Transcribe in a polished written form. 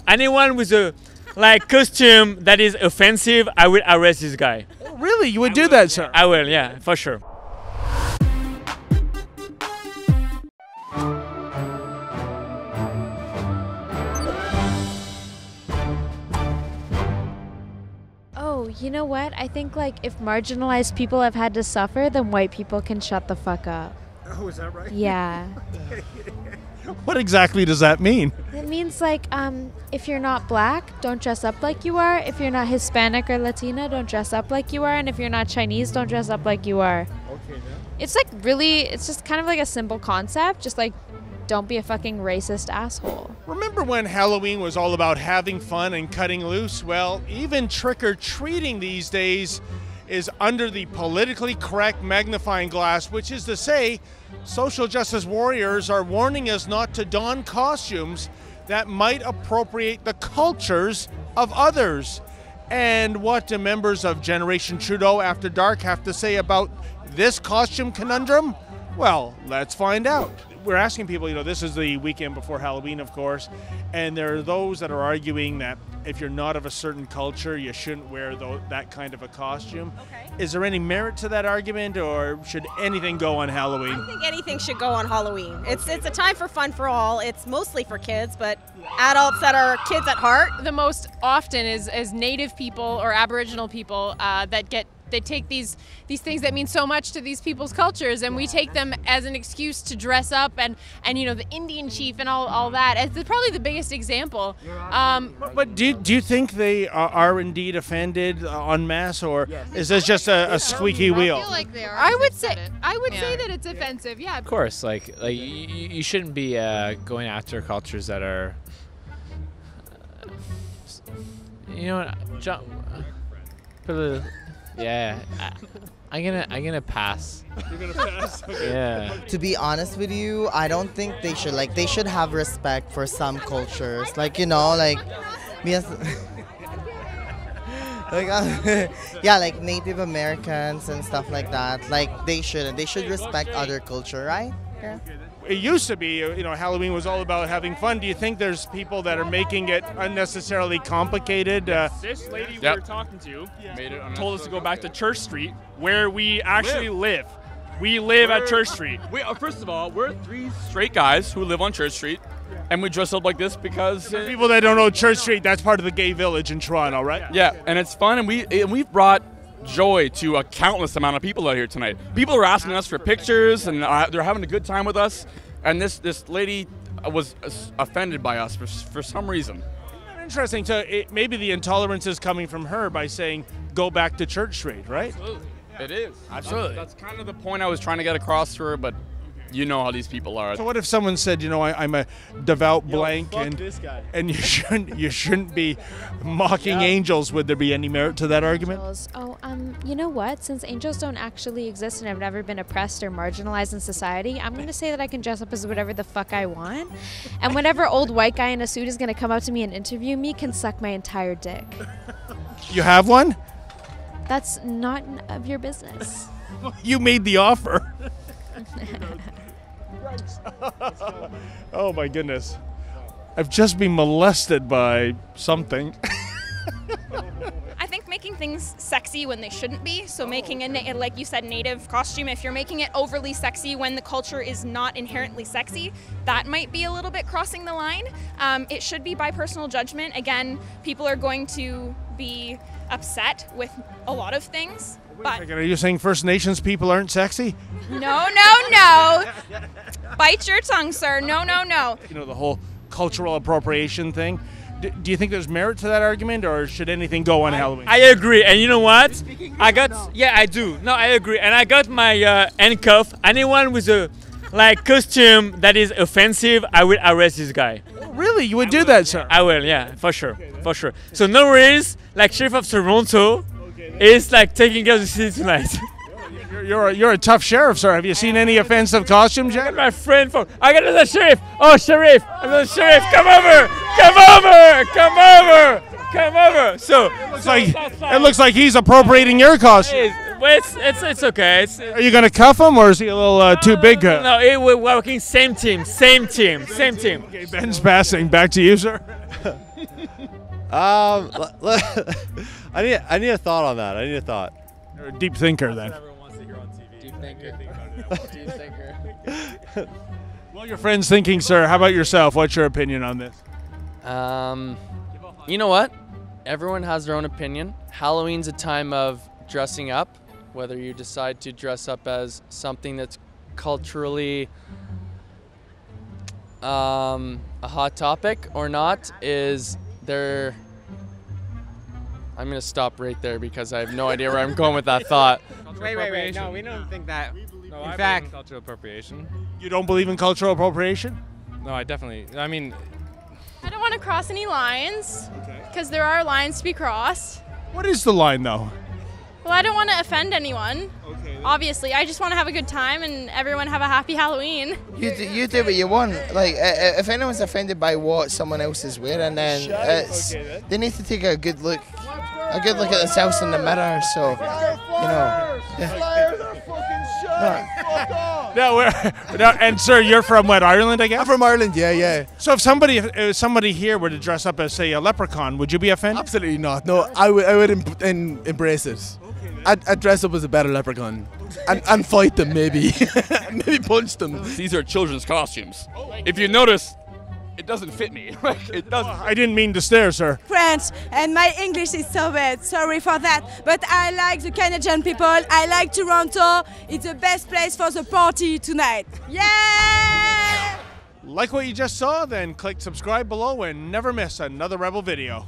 Anyone with a like costume that is offensive, I will arrest this guy. Really? You would do that, sir? I will, yeah, for sure. Oh, you know what? I think like if marginalized people have had to suffer, then white people can shut the fuck up. Oh, is that right? Yeah. What exactly does that mean? It means like if you're not black, don't dress up like you are. If you're not Hispanic or Latina, don't dress up like you are. And if you're not Chinese, don't dress up like you are. Okay. It's like really, it's just kind of like a simple concept. Just like don't be a fucking racist asshole. Remember when Halloween was all about having fun and cutting loose? Well, even trick-or-treating these days is under the politically correct magnifying glass, which is to say, social justice warriors are warning us not to don costumes that might appropriate the cultures of others. And what do members of Generation Trudeau After Dark have to say about this costume conundrum? Well, let's find out. We're asking people, you know, this is the weekend before Halloween, of course, and there are those that are arguing that if you're not of a certain culture, you shouldn't wear that kind of a costume. Okay. Is there any merit to that argument, or should anything go on Halloween? I think anything should go on Halloween. It's a time for fun for all. It's mostly for kids, but adults that are kids at heart. The most often is as Native people or Aboriginal people they take these things that mean so much to these people's cultures, and we take them as an excuse to dress up and you know, the Indian chief and all that. It's probably the biggest example. But do you think they are indeed offended en masse, or is this just a squeaky wheel? I feel like they are. I would say that it's offensive. Yeah. Of course, like you shouldn't be going after cultures that are, you know what, yeah, I'm gonna pass. You're gonna pass? Okay. Yeah. To be honest with you, I don't think they should. Like, they should have respect for some cultures. Like, you know, like, because, like, yeah, like Native Americans and stuff like that. Like, they should respect other culture, right? Yeah. It used to be, you know, Halloween was all about having fun. Do you think there's people that are making it unnecessarily complicated? This lady we were talking to told us to go back to Church Street, where we actually live. We live at Church Street. First of all, we're three straight guys who live on Church Street, and we dress up like this because for people that don't know Church Street, that's part of the gay village in Toronto, right? Yeah, and it's fun, and we've brought joy to a countless amount of people out here tonight. People are asking us for pictures, and they're having a good time with us. And this lady was offended by us for some reason. Interesting. So maybe the intolerance is coming from her by saying, "Go back to Church Street," right? Absolutely. It is. Absolutely. That's kind of the point I was trying to get across to her, but you know how these people are. So what if someone said, you know, I'm a devout blank, fuck this guy. and you shouldn't be mocking angels? Would there be any merit to that argument? Oh, you know what? Since angels don't actually exist and have never been oppressed or marginalized in society, I'm going to say that I can dress up as whatever the fuck I want. And whatever old white guy in a suit is going to come up to me and interview me can suck my entire dick. You have one? That's not of your business. You made the offer. Oh my goodness. I've just been molested by something. I think making things sexy when they shouldn't be, so making a, like you said, native costume, if you're making it overly sexy when the culture is not inherently sexy, that might be a little bit crossing the line. It should be by personal judgment. Again, people are going to be upset with a lot of things. Wait a second, are you saying First Nations people aren't sexy? No. Bite your tongue, sir. No. You know, the whole cultural appropriation thing. Do you think there's merit to that argument, or should anything go on Halloween? I agree, and you know what? I do. No, I agree, and I got my handcuff. Anyone with a costume that is offensive, I will arrest this guy. Really? You would do that, sir? I will, yeah, for sure, for sure. So no worries, like Sheriff of Toronto is taking care of the city tonight. You're a tough sheriff, sir. Have you seen any offensive costumes yet? My friend, I got another sheriff. Oh, sheriff, another sheriff, come over. So it looks like he's appropriating your costume. It's okay. Are you gonna cuff him, or is he a little too big? No, we're working same team. Okay, Ben's passing. Back to you, sir. I need a thought on that. I need a thought. You're a deep thinker then. Deep thinker. Deep thinker. Well, your friend's thinking, sir. How about yourself? What's your opinion on this? You know what? Everyone has their own opinion. Halloween's a time of dressing up, whether you decide to dress up as something that's culturally a hot topic or not is there. I'm going to stop right there because I have no idea where I'm going with that thought. Wait. No, we don't think that. No, in I fact, believe in cultural appropriation. You don't believe in cultural appropriation? No, I definitely. I mean, I don't want to cross any lines because there are lines to be crossed. What is the line, though? Well, I don't want to offend anyone. Obviously, I just want to have a good time and everyone have a happy Halloween. You do what you want. Like, if anyone's offended by what someone else is wearing, then they need to take a good look at themselves in the mirror. So, you know. And sir, you're from what, Ireland, I guess? I'm from Ireland, yeah. So if somebody here were to dress up as, say, a leprechaun, would you be offended? Absolutely not. No, I would embrace it. I'd dress up as a better leprechaun and fight them, maybe. Maybe punch them. These are children's costumes. If you notice, it doesn't fit me. It doesn't. I didn't mean to stare, sir. French, and my English is so bad. Sorry for that. But I like the Canadian people. I like Toronto. It's the best place for the party tonight. Yeah! Like what you just saw? Then click subscribe below and never miss another Rebel video.